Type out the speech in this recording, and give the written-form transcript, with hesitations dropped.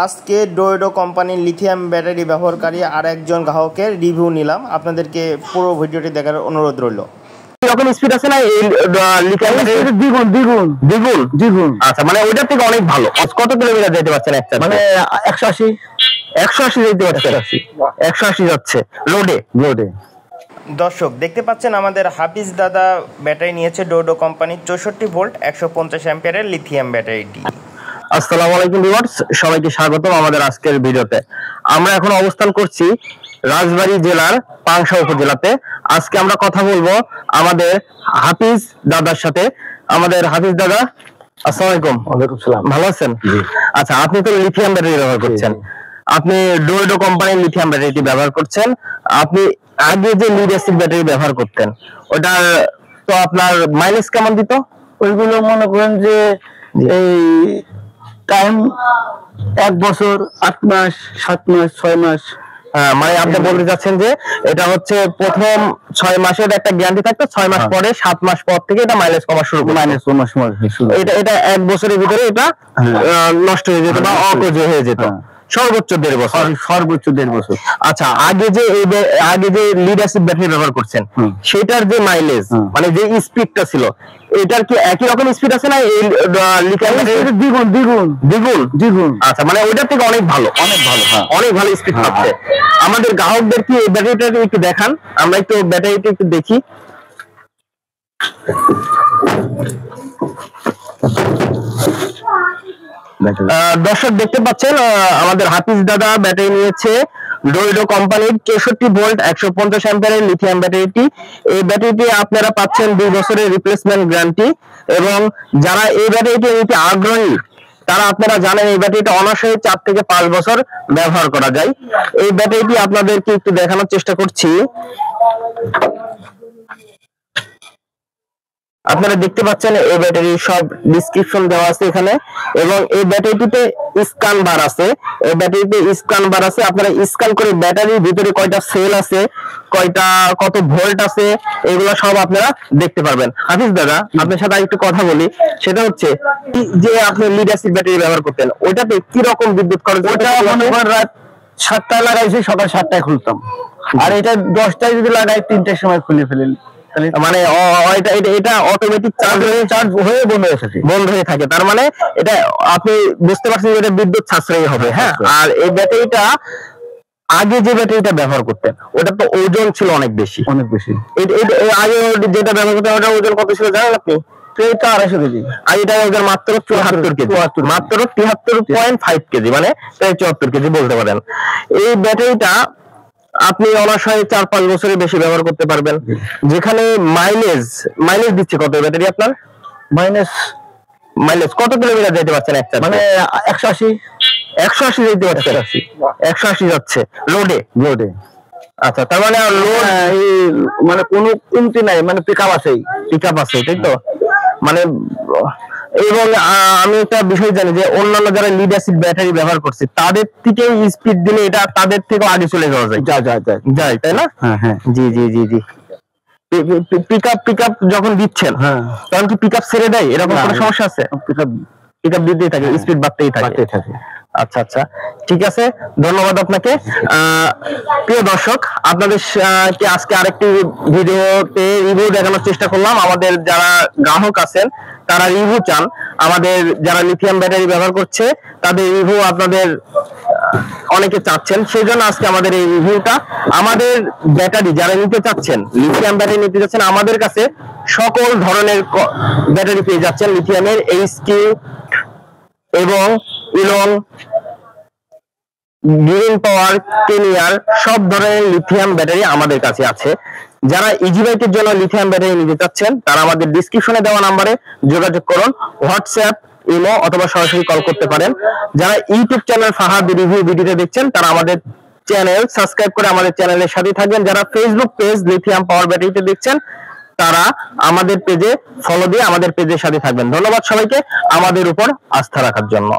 আজকে ডোয়েডো কোম্পানির lithium battery ব্যবহারকারী আর একজন গ্রাহকের রিভিউ নিলাম। আপনাদেরকে পুরো ভিডিওটি দেখার অনুরোধ রইল। এরকম স্পিড আছে না এই লিথিয়াম ব্যাটারি? দ্বিগুণ। আচ্ছা, মানে ওইটার থেকে অনেক ভালো। কত কিলোমিটার যেতে পারছেন একটা? মানে 180 যেতে পারছেন। 180 যাচ্ছে লোডে। দর্শক দেখতে পাচ্ছেন আমাদের হাফিজ দাদা ব্যাটারি নিয়েছে ডোয়েডো কোম্পানির 64 ভোল্ট 150 অ্যাম্পিয়ারের লিথিয়াম ব্যাটারিটি। আসসালামু আলাইকুম ভিউয়ার্স, সবাইকে স্বাগতম আমাদের আজকের ভিডিওতে। আমরা এখন অবস্থান করছি রাজবাড়ী জেলার পাংশা উপজেলাতে। আজকে আমরা কথা বলবো আমাদের হাফিজ দাদার সাথে। আমাদের হাফিজ দাদা, আসসালামু আলাইকুম। ওয়ালাইকুম সালাম। ভালো আছেন? আচ্ছা, আপনি তো লিথিয়াম ব্যাটারি ব্যবহার করছেন। আপনি ডোয়েডো কোম্পানির লিথিয়াম ব্যাটারিটি ব্যবহার করছেন। আপনি আগে যে লিড অ্যাসিড ব্যাটারি ব্যবহার করতেন, ওটার তো আপনার মাইলেজ কেমন দিত? ওইগুলো মনে করেন যে এই টাইম 1 বছর 8 মাস 7 মাস 6 মাস। মানে আপনি বলতে চাচ্ছেন যে এটা হচ্ছে প্রথম 6 মাসের একটা গ্যারান্টি থাকতো, 6 মাস পরে 7 মাস পর থেকে এটা মাইলেজ কমা শুরু করে। এটা 1 বছরের ভিতরে এটা নষ্ট হয়ে যেত বা অকেজ হয়ে যেত। সর্বোচ্চ 1.5 বছর। আচ্ছা, আগে যে লিড অ্যাসিড ব্যাটারি ব্যবহার করছেন, সেটার যে মাইলেজ মানে যে স্পিডটা ছিল, এটার কি একই রকম স্পিড আছে না এই লিথিয়াম ব্যাটারি? দ্বিগুণ। আচ্ছা, মানে ওইটার থেকে অনেক ভালো। অনেক ভালো স্পিড পাচ্ছে। আমাদের গ্রাহকদের কি এই ব্যাটারিটা একটু দেখান, আমরা একটু ব্যাটারিটা একটু দেখি। দর্শক দেখতে পাচ্ছেন আমাদের হাফিজ দাদা ব্যাটারি নিয়েছে ডোয়েডো কোম্পানির 64 ভোল্ট 150 অ্যাম্পিয়ারের লিথিয়াম ব্যাটারিটি। এই ব্যাটারিটি আপনারা পাচ্ছেন 2 বছরের রিপ্লেসমেন্ট গ্যারান্টি। এবং যারা এই ব্যাটারিটি নিতে আগ্রহী, তারা আপনারা জানেন এই ব্যাটারিটা অনায়াসে 4 থেকে 5 বছর ব্যবহার করা যায়। এই ব্যাটারিটি আপনাদেরকে একটু দেখানোর চেষ্টা করছি। আপনারা দেখতে পাচ্ছেন এই ব্যাটারির সব ডেসক্রিপশন দেওয়া আছে এখানে। এবং এই ব্যাটারিটিতে স্ক্যান বার আছে। এই ব্যাটারিতে স্ক্যান বার আছে, আপনারা স্ক্যান করে ব্যাটারির ভিতরে কয়টা সেল আছে, কত ভোল্ট আছে, এগুলো সব আপনারা দেখতে পারবেন। হাফিজ দাদা, আপনার সাথে একটু কথা বলি। সেটা হচ্ছে যে আপনি লিড অ্যাসিড ব্যাটারি ব্যবহার করতেন, ওইটাতে কি রকম বিদ্যুৎ খরচ? ওটা মনে করেন রাত 7টায় লাগাইছি, সকাল 7টায় খুলতাম। আর এটা 10টায় যদি লাগাই 3টার সময় খুলে ফেলি। মানে এটা অটোমেটিক চার্জ হয়ে বন্ধ হয়ে থাকে। তার মানে এটা আপনি বুঝতে পারছেন যে এটা বিদ্যুৎ সাশ্রয়ী হবে। হ্যাঁ, আর এই ব্যাটারিটা আগে যে ব্যাটারিটা ব্যবহার করতেন, ওটা তো ওজন ছিল অনেক বেশি। আগে যেটা ব্যবহার করতেন, ওটার ওজন কত ছিল জানেন আপনি? এটা 250 কেজি। আর এটা ওজন মাত্র 74 কেজি। মাত্র 73.5 কেজি, মানে 74 কেজি বলতে পারেন। এই ব্যাটারিটা আপনি অনায়াসে 4-5 বছরের বেশি ব্যবহার করতে পারবেন। যেখানে মাইলেজ দিচ্ছে কত ব্যাটারি আপনার? মাইলেজ কত কিলোমিটার যেতে পারছেন একটা? মানে 180 যেতে পারছেন। 180 যাচ্ছে লোডে। আচ্ছা, তার মানে লোড মানে কোনো কমতি নাই, মানে পিকআপ আছে, তাই তো? মানে এবং আমি একটা বিষয় জানি যে অন্যান্য যারা লিড অ্যাসিড ব্যাটারি ব্যবহার করছে, তাদের থেকে স্পিড দিলে এটা তাদের থেকে আগে চলে যাওয়া যায়, তাই না? হ্যাঁ। জি। পিকআপ যখন দিচ্ছেন, তখন কি পিকআপ ছেড়ে দেয়? এরকম কোনো সমস্যা আছে? পিকআপ দিতেই থাকে, স্পিড বাড়তেই থাকে। আচ্ছা, ঠিক আছে, ধন্যবাদ আপনাকে। প্রিয় দর্শক, আপনাদেরকে আজকে আরেকটি ভিডিওতে রিভিউ দেখানোর চেষ্টা করলাম। আমাদের যারা গ্রাহক আছেন, তারা রিভিউ চান, আমাদের যারা লিথিয়াম ব্যাটারি ব্যবহার করছে তাদের রিভিউ আপনাদের অনেকে চাচ্ছেন, সেই জন্য আজকে আমাদের এই রিভিউটা। আমাদের ব্যাটারি যারা নিতে চাচ্ছেন, লিথিয়াম ব্যাটারি নিতে চাচ্ছেন, আমাদের কাছে সকল ধরনের ব্যাটারি পেয়ে যাচ্ছেন। লিথিয়ামের এইচকিউ এবং ইলং, গ্রিন পাওয়ার, কেনিয়ার সব ধরনের লিথিয়াম ব্যাটারি আমাদের কাছে আছে। যারা ইজি বাইকের জন্য লিথিয়াম ব্যাটারি নিতে চাচ্ছেন, তারা আমাদের ডেসক্রিপশনে দেওয়া নম্বরে যোগাযোগ করুন। হোয়াটসঅ্যাপ, ইমো অথবা সরাসরি কল করতে পারেন। যারা ইউটিউব চ্যানেল ফাহাদ রিভিউ ভিডিওতে দেখছেন, তারা আমাদের চ্যানেল সাবস্ক্রাইব করে আমাদের চ্যানেলের সাথে থাকবেন। যারা ফেসবুক পেজ লিথিয়াম পাওয়ার ব্যাটারিতে দেখছেন, তারা আমাদের পেজে ফলো দিয়ে আমাদের পেজের সাথে থাকবেন। ধন্যবাদ সবাইকে আমাদের উপর আস্থা রাখার জন্য।